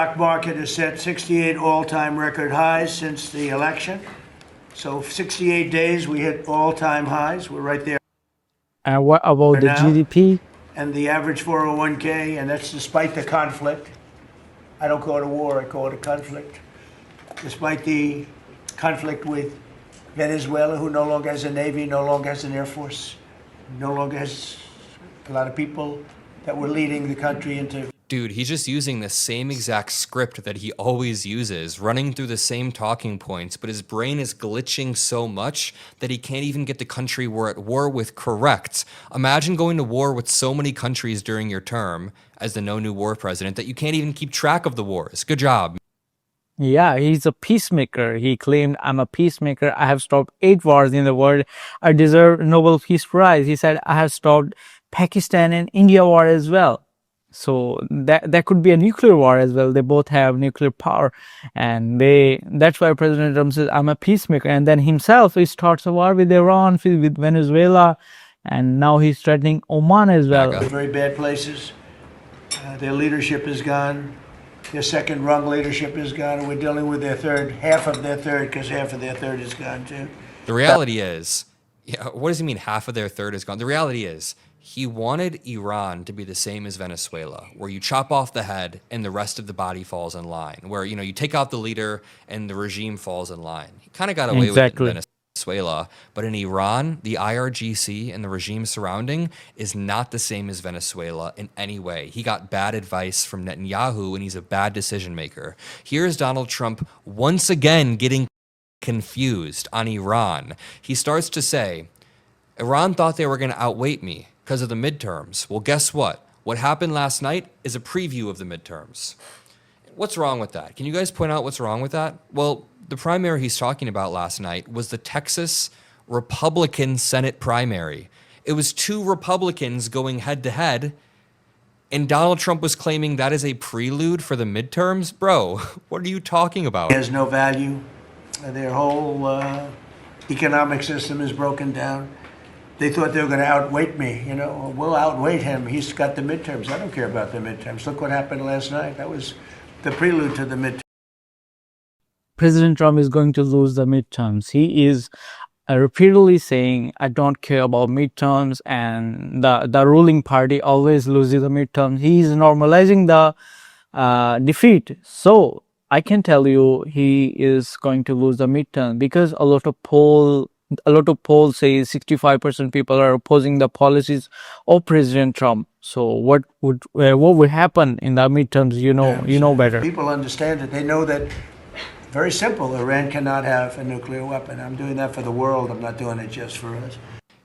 Stock market has set 68 all-time record highs since the election. So 68 days, we hit all-time highs. We're right there And what about the now. GDP? And the average 401k, and that's despite the conflict. I don't call it a war, I call it a conflict. Despite the conflict with Venezuela, who no longer has a Navy, no longer has an Air Force, no longer has a lot of people that were leading the country into. Dude, he's just using the same exact script that he always uses, running through the same talking points, but his brain is glitching so much that he can't even get the country we're at war with correct. Imagine going to war with so many countries during your term as the no new war president that you can't even keep track of the wars. Good job. Yeah, he's a peacemaker. He claimed, I'm a peacemaker. I have stopped 8 wars in the world. I deserve Nobel Peace Prize. He said, I have stopped Pakistan and India war as well. So that could be a nuclear war as well. They both have nuclear power, and that's why President Trump says, I'm a peacemaker. And then himself, he starts a war with Iran, with Venezuela, and now he's threatening Oman as well. Very bad places. Their leadership is gone. Their second rung leadership is gone, and we're dealing with their third, half of their third, because half of their third is gone too. The reality is, yeah, what does he mean half of their third is gone? The reality is, he wanted Iran to be the same as Venezuela, where you chop off the head and the rest of the body falls in line, where, you know, you take out the leader and the regime falls in line. He kind of got away with it in Venezuela, but in Iran, the IRGC and the regime surrounding is not the same as Venezuela in any way. He got bad advice from Netanyahu, and he's a bad decision maker. Here's Donald Trump once again getting confused on Iran. He starts to say, Iran thought they were going to outweight me because of the midterms. Well, guess what? What happened last night is a preview of the midterms. What's wrong with that? Can you guys point out what's wrong with that? Well, the primary he's talking about last night was the Texas Republican Senate primary. It was 2 Republicans going head to head, and Donald Trump was claiming that is a prelude for the midterms? Bro, what are you talking about? It has no value. Their whole economic system is broken down. They thought they were going to outweight me. You know, we'll outweight him. He's got the midterms. I don't care about the midterms. Look what happened last night. That was the prelude to the midterms. President Trump is going to lose the midterms. He is repeatedly saying, I don't care about midterms, and the ruling party always loses the midterms. He is normalizing the defeat. So I can tell you he is going to lose the midterm, because a lot of polls say 65% people are opposing the policies of President Trump. So what would happen in the midterms? You know better. People understand it. They know that. Very simple. Iran cannot have a nuclear weapon. I'm doing that for the world. I'm not doing it just for us.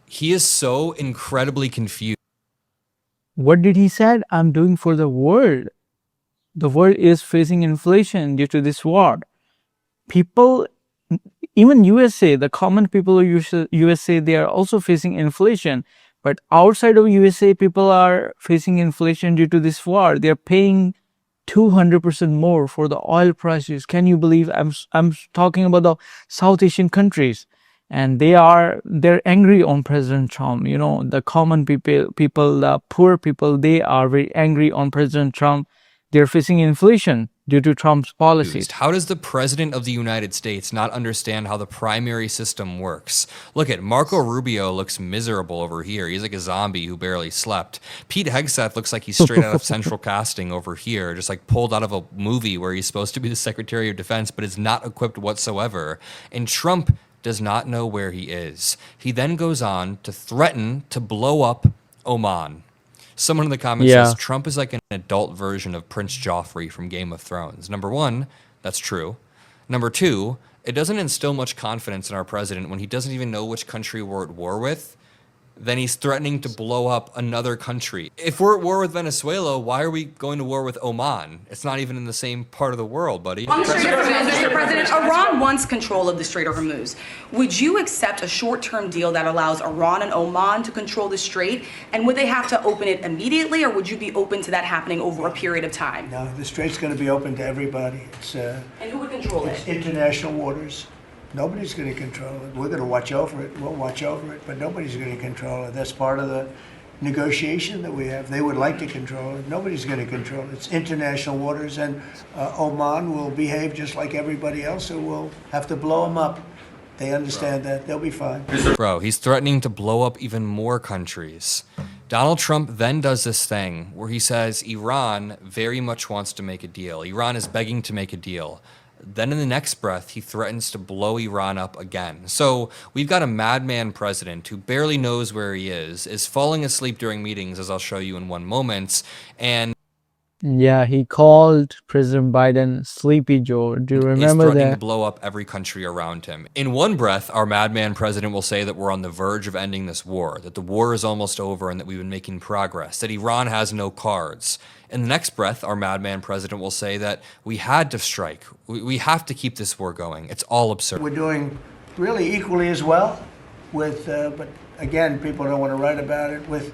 He is so incredibly confused. What did he say? I'm doing for the world. The world is facing inflation due to this war. People, even USA, the common people of USA, they are also facing inflation. But outside of USA, people are facing inflation due to this war. They are paying 200% more for the oil prices. Can you believe? I'm talking about the South Asian countries, and they're angry on President Trump. You know, the common people, the poor people, they are very angry on President Trump. They're facing inflation due to Trump's policies. How does the President of the United States not understand how the primary system works? Look at Marco Rubio looks miserable over here. He's like a zombie who barely slept. Pete Hegseth looks like he's straight out of Central Casting over here, just like pulled out of a movie where he's supposed to be the Secretary of Defense, but is not equipped whatsoever. And Trump does not know where he is. He then goes on to threaten to blow up Oman. Someone in the comments says Trump is like an adult version of Prince Joffrey from Game of Thrones. Number 1, that's true. Number 2, it doesn't instill much confidence in our president when he doesn't even know which country we're at war with. Then he's threatening to blow up another country. If we're at war with Venezuela, why are we going to war with Oman? It's not even in the same part of the world, buddy. On the Strait of Hormuz, Mr. President, Iran wants control of the Strait of Hormuz. Would you accept a short-term deal that allows Iran and Oman to control the strait? And would they have to open it immediately, or would you be open to that happening over a period of time? No, the strait's going to be open to everybody. And who would control It's it? international waters. Nobody's going to control it. We're going to watch over it. We'll watch over it, but nobody's going to control it. That's part of the negotiation that we have. They would like to control it. Nobody's going to control it. It's international waters, and Oman will behave just like everybody else, so we'll have to blow them up. They understand that. They'll be fine. Bro, he's threatening to blow up even more countries. Donald Trump then does this thing where he says Iran very much wants to make a deal. Iran is begging to make a deal. Then in the next breath, he threatens to blow Iran up again. So we've got a madman president who barely knows where he is falling asleep during meetings, as I'll show you in one moment, and Yeah, he called President Biden Sleepy Joe. Do you is remember threatening to that? blow up every country around him. In one breath, our madman president will say that we're on the verge of ending this war, that the war is almost over and that we've been making progress, that Iran has no cards. In the next breath, our madman president will say that we had to strike. We have to keep this war going. It's all absurd. We're doing really equally as well with, but again, people don't want to write about it, with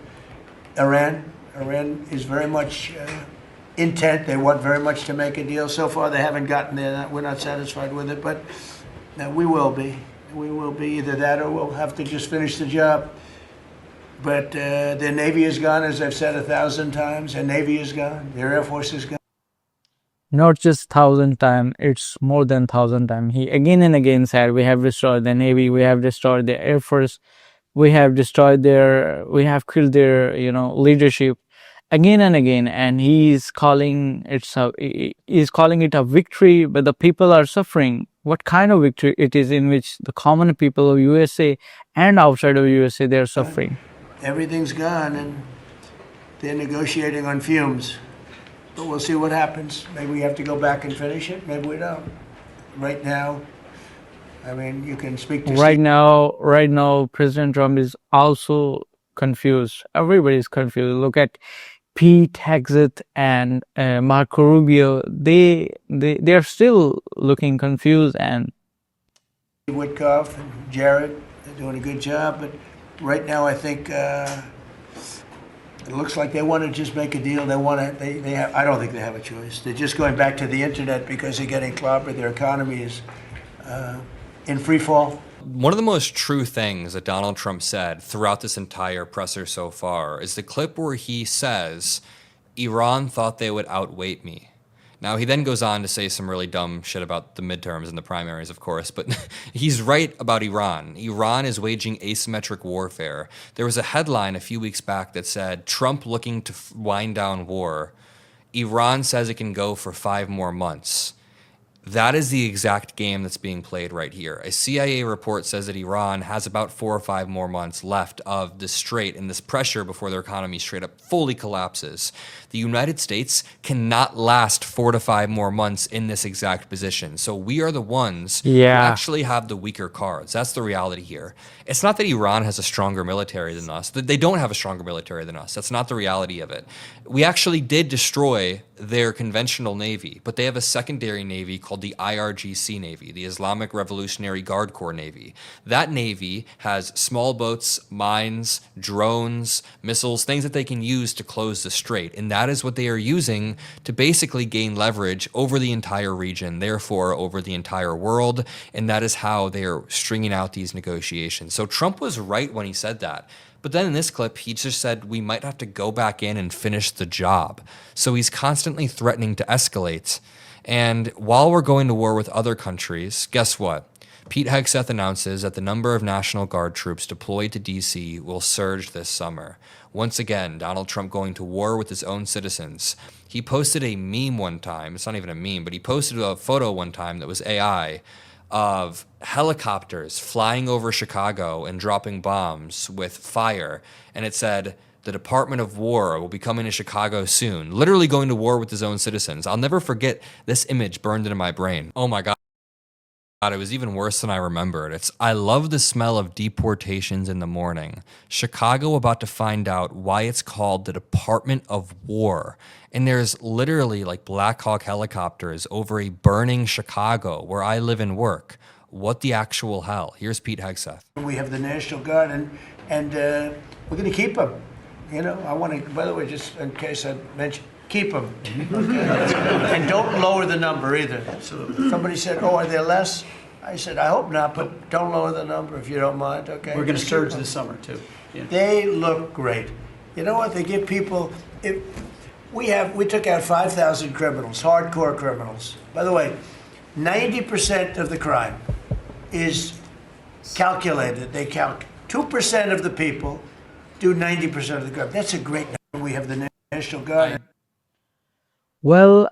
Iran. Iran is very much intent. They want very much to make a deal. So far, they haven't gotten there. We're not satisfied with it, but we will be. We will be either that or we'll have to just finish the job. But their Navy is gone, as I've said 1,000 times. Their Navy is gone. Their Air Force is gone. Not just 1,000 times, it's more than 1,000 times. He again and again said, we have destroyed the Navy, we have destroyed the Air Force, we have killed their, leadership again and again. And he's calling it a victory, but the people are suffering. What kind of victory it is in which the common people of USA and outside of USA, they're suffering. Everything's gone, and they're negotiating on fumes. But we'll see what happens. Maybe we have to go back and finish it. Maybe we don't. Right now, I mean, you can speak to Right now, President Trump is also confused. Everybody's confused. Look at Pete Hegseth and Marco Rubio. They're still looking confused. And Witkoff and Jared. They're doing a good job, but right now I think it looks like they want to just make a deal. They want to. They have. I don't think they have a choice. They're just going back to the internet because they're getting clobbered. Their economy is in free fall. One of the most true things that Donald Trump said throughout this entire presser so far is the clip where he says, Iran thought they would outweight me. Now, he then goes on to say some really dumb shit about the midterms and the primaries, of course, but he's right about Iran. Iran is waging asymmetric warfare. There was a headline a few weeks back that said, Trump looking to wind down war. Iran says it can go for 5 more months. That is the exact game that's being played right here. A CIA report says that Iran has about 4 or 5 more months left of this strait and this pressure before their economy straight up fully collapses. The United States cannot last 4 to 5 more months in this exact position. So we are the ones who actually have the weaker cards. That's the reality here. It's not that Iran has a stronger military than us. They don't have a stronger military than us. That's not the reality of it. We actually did destroy their conventional navy, but they have a secondary navy called the IRGC Navy, the Islamic Revolutionary Guard Corps Navy. That navy has small boats, mines, drones, missiles, things that they can use to close the strait. And that is what they are using to basically gain leverage over the entire region, therefore over the entire world. And that is how they are stringing out these negotiations. So Trump was right when he said that. But then in this clip, he just said we might have to go back in and finish the job. So he's constantly threatening to escalate. And while we're going to war with other countries, guess what? Pete Hegseth announces that the number of National Guard troops deployed to D.C. will surge this summer. Once again, Donald Trump going to war with his own citizens. He posted a meme one time. It's not even a meme, but he posted a photo one time that was AI of helicopters flying over Chicago and dropping bombs with fire. And it said, the Department of War will be coming to Chicago soon, literally going to war with his own citizens. I'll never forget this image burned into my brain. Oh my God. It was even worse than I remembered. I love the smell of deportations in the morning. Chicago about to find out why it's called the Department of War. And there's literally like Black Hawk helicopters over a burning Chicago where I live and work. What the actual hell? Here's Pete Hegseth. We have the National Guard, and we're going to keep them. You know, I want to, by the way, just in case I mentioned, keep them. Okay? And don't lower the number either. Absolutely. Somebody said, oh, are there less? I said, I hope not, but don't lower the number if you don't mind, okay? We're going to surge this summer, too. Yeah. They look great. You know what? They give people. We took out 5,000 criminals, hardcore criminals. By the way, 90% of the crime is calculated. They count 2% of the people do 90% of the crime. That's a great number. We have the National Guard. Well,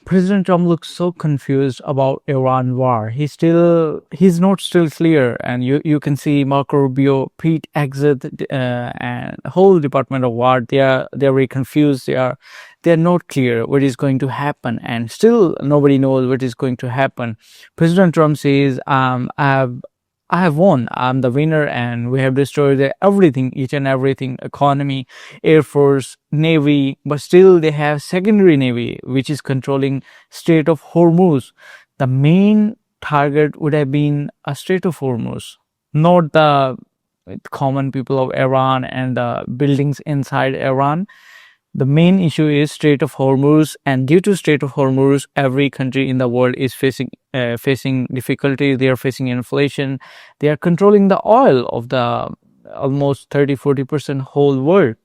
President Trump looks so confused about Iran war. He's not still clear, and you can see Marco Rubio, Pete Exit, and whole Department of War. They're very confused. They're not clear what is going to happen, and still nobody knows what is going to happen. President Trump says, I have won. I'm the winner, and we have destroyed everything, each and everything, economy, Air Force, Navy, but still they have secondary Navy, which is controlling Strait of Hormuz. The main target would have been a Strait of Hormuz, not the common people of Iran and the buildings inside Iran. The main issue is Strait of Hormuz, and due to Strait of Hormuz, every country in the world is facing difficulty. They are facing inflation. They are controlling the oil of the almost 30-40% whole world.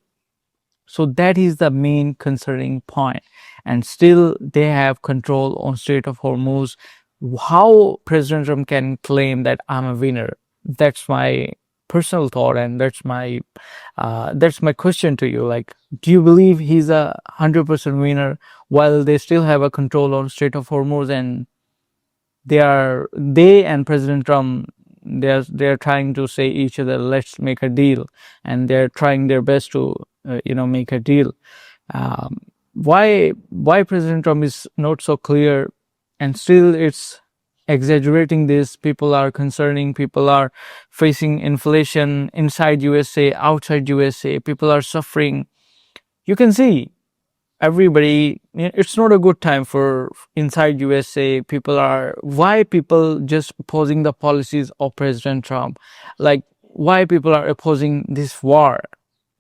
So that is the main concerning point. And still they have control on Strait of Hormuz. How President Trump can claim that I'm a winner? That's my personal thought, and that's my question to you. Like, do you believe he's 100% winner while they still have a control on Strait of Hormuz, and they and President Trump, they're trying to say each other, let's make a deal, and they're trying their best to make a deal. Why President Trump is not so clear, and still it's exaggerating this? People are concerning, people are facing inflation inside USA, outside USA, people are suffering. You can see everybody, it's not a good time for inside USA. Why people just opposing the policies of President Trump? Like, why people are opposing this war?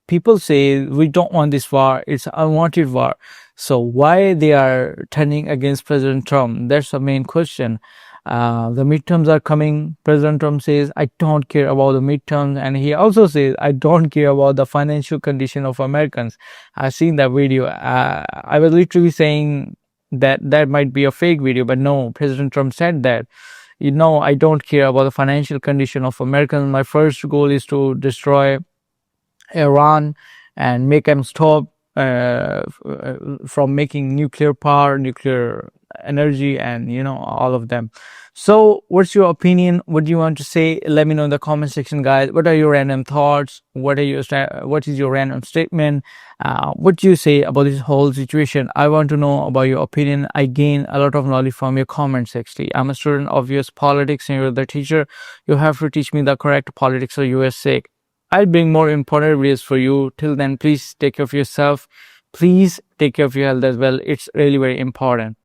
People say we don't want this war, it's an unwanted war. So why they are turning against President Trump? That's the main question. The midterms are coming. President Trump says, I don't care about the midterms. And he also says, I don't care about the financial condition of Americans. I've seen that video. I was literally saying that might be a fake video, but no, President Trump said that. I don't care about the financial condition of Americans. My first goal is to destroy Iran and make them stop from making nuclear power, nuclear energy, and all of them. So what's your opinion? What do you want to say? Let me know in the comment section, guys. What are your random thoughts? What is your random statement? What do you say about this whole situation? I want to know about your opinion. I gain a lot of knowledge from your comments. Actually, I'm a student of US politics, and you're the teacher. You have to teach me the correct politics of USA. I'll bring more important videos for you. Till then, please take care of yourself. Please take care of your health as well. It's really very important.